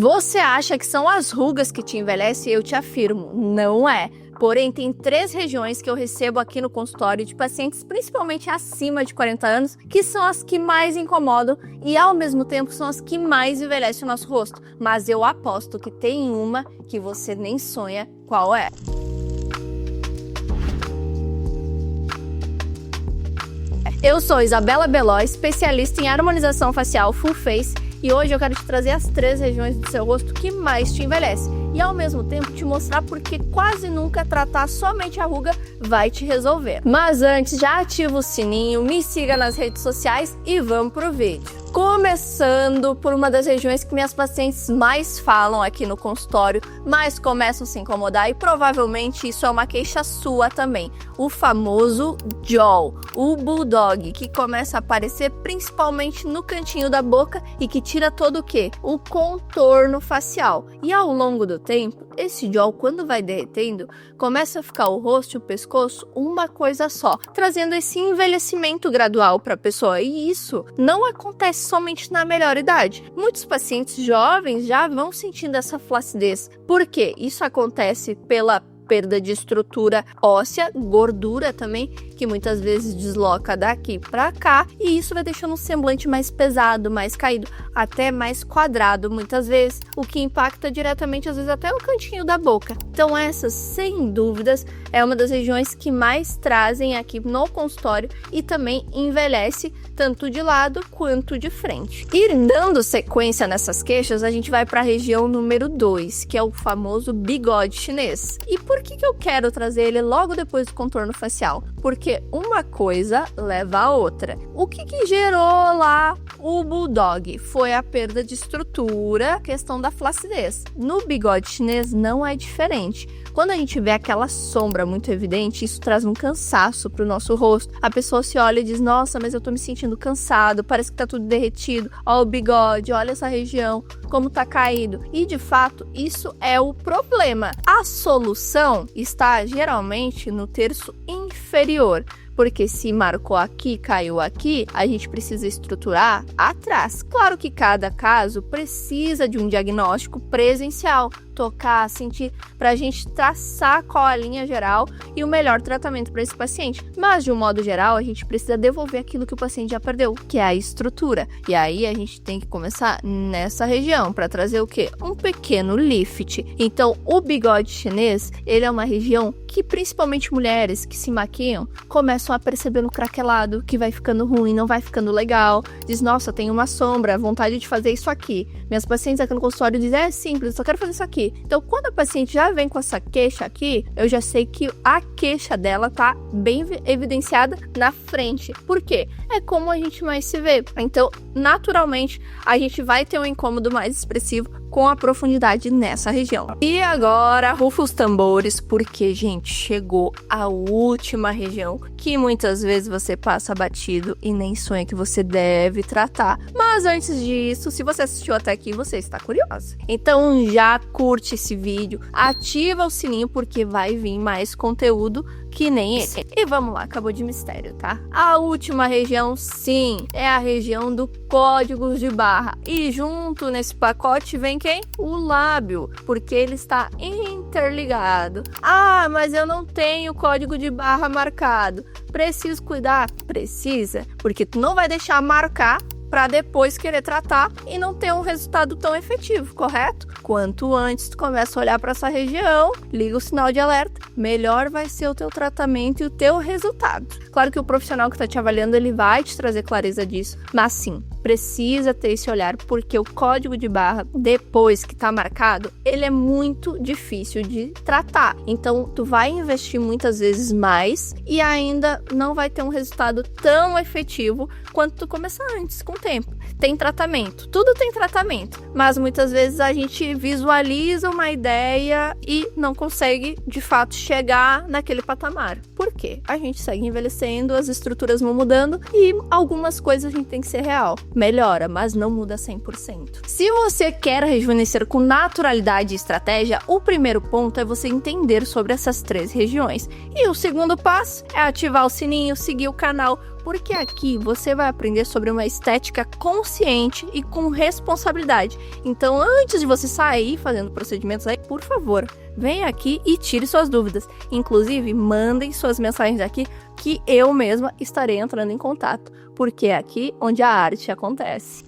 Você acha que são as rugas que te envelhecem? Eu te afirmo, não é. Porém, tem 3 regiões que eu recebo aqui no consultório de pacientes, principalmente acima de 40 anos, que são as que mais incomodam e, ao mesmo tempo, são as que mais envelhecem o nosso rosto. Mas eu aposto que tem uma que você nem sonha qual é. Eu sou Isabela Beló, especialista em harmonização facial full face, e hoje eu quero te trazer as 3 regiões do seu rosto que mais te envelhece e ao mesmo tempo te mostrar porque quase nunca tratar somente a ruga vai te resolver. Mas antes, já ativa o sininho, me siga nas redes sociais e vamos pro vídeo. Começando por uma das regiões que minhas pacientes mais falam aqui no consultório, mais começam a se incomodar, e provavelmente isso é uma queixa sua também. O famoso jaw, o bulldog, que começa a aparecer principalmente no cantinho da boca e que tira todo o quê? O contorno facial. E ao longo do tempo, esse jaw, quando vai derretendo, começa a ficar o rosto e o pescoço uma coisa só, trazendo esse envelhecimento gradual para a pessoa. E isso não acontece somente na melhor idade. Muitos pacientes jovens já vão sentindo essa flacidez. Por quê? Isso acontece pela perda de estrutura óssea, gordura também, que muitas vezes desloca daqui para cá, e isso vai deixando um semblante mais pesado, mais caído, até mais quadrado muitas vezes, o que impacta diretamente às vezes até o cantinho da boca. Então essa, sem dúvidas, é uma das regiões que mais trazem aqui no consultório e também envelhece tanto de lado quanto de frente. E dando sequência nessas queixas, a gente vai para a região número 2, que é o famoso bigode chinês. E por que eu quero trazer ele logo depois do contorno facial? Porque uma coisa leva a outra. O que gerou lá o bulldog? Foi a perda de estrutura, questão da flacidez. No bigode chinês não é diferente. Quando a gente vê aquela sombra muito evidente, isso traz um cansaço para o nosso rosto. A pessoa se olha e diz, nossa, mas eu tô me sentindo cansado, parece que tá tudo derretido. Ó o bigode, olha essa região, como tá caído. E de fato, isso é o problema. A solução está geralmente no terço inferior. Porque se marcou aqui, caiu aqui, a gente precisa estruturar atrás. Claro que cada caso precisa de um diagnóstico presencial, tocar, sentir, para a gente traçar qual a linha geral e o melhor tratamento para esse paciente. Mas, de um modo geral, a gente precisa devolver aquilo que o paciente já perdeu, que é a estrutura. E aí a gente tem que começar nessa região para trazer o quê? Um pequeno lift. Então, o bigode chinês, ele é uma região que principalmente mulheres que se maquiam começam a perceber no craquelado, que vai ficando ruim, não vai ficando legal. Diz, nossa, tem uma sombra, vontade de fazer isso aqui. Minhas pacientes aqui no consultório dizem, é simples, eu só quero fazer isso aqui. Então, quando a paciente já vem com essa queixa aqui, eu já sei que a queixa dela tá bem evidenciada na frente. Por quê? É como a gente mais se vê. Então, naturalmente, a gente vai ter um incômodo mais expressivo com a profundidade nessa região. E agora, rufa os tambores, porque, gente, chegou a última região que muitas vezes você passa batido e nem sonha que você deve tratar. Mas antes disso, se você assistiu até aqui, você está curiosa. Então já curte esse vídeo, ativa o sininho porque vai vir mais conteúdo que nem esse. E vamos lá, acabou de mistério, tá? A última região, sim, é a região do código de barra. E junto nesse pacote vem quem? O lábio, porque ele está interligado. Ah, mas eu não tenho código de barra marcado. Preciso cuidar? Precisa, porque tu não vai deixar marcar para depois querer tratar e não ter um resultado tão efetivo, correto? Quanto antes tu começa a olhar para essa região, liga o sinal de alerta, melhor vai ser o teu tratamento e o teu resultado. Claro que o profissional que está te avaliando, ele vai te trazer clareza disso, mas sim, precisa ter esse olhar, porque o código de barra, depois que está marcado, ele é muito difícil de tratar. Então, tu vai investir muitas vezes mais e ainda não vai ter um resultado tão efetivo quanto tu começar antes, com o tempo. Tem tratamento, tudo tem tratamento, mas muitas vezes a gente visualiza uma ideia e não consegue, de fato, chegar naquele patamar. Por quê? A gente segue envelhecendo, as estruturas vão mudando e algumas coisas a gente tem que ser real. melhora, mas não muda 100%. Se você quer rejuvenescer com naturalidade e estratégia, o primeiro ponto é você entender sobre essas 3 regiões. E o segundo passo é ativar o sininho, seguir o canal, porque aqui você vai aprender sobre uma estética consciente e com responsabilidade. Então, antes de você sair fazendo procedimentos aí, por favor, venha aqui e tire suas dúvidas. Inclusive, mandem suas mensagens aqui que eu mesma estarei entrando em contato, porque é aqui onde a arte acontece.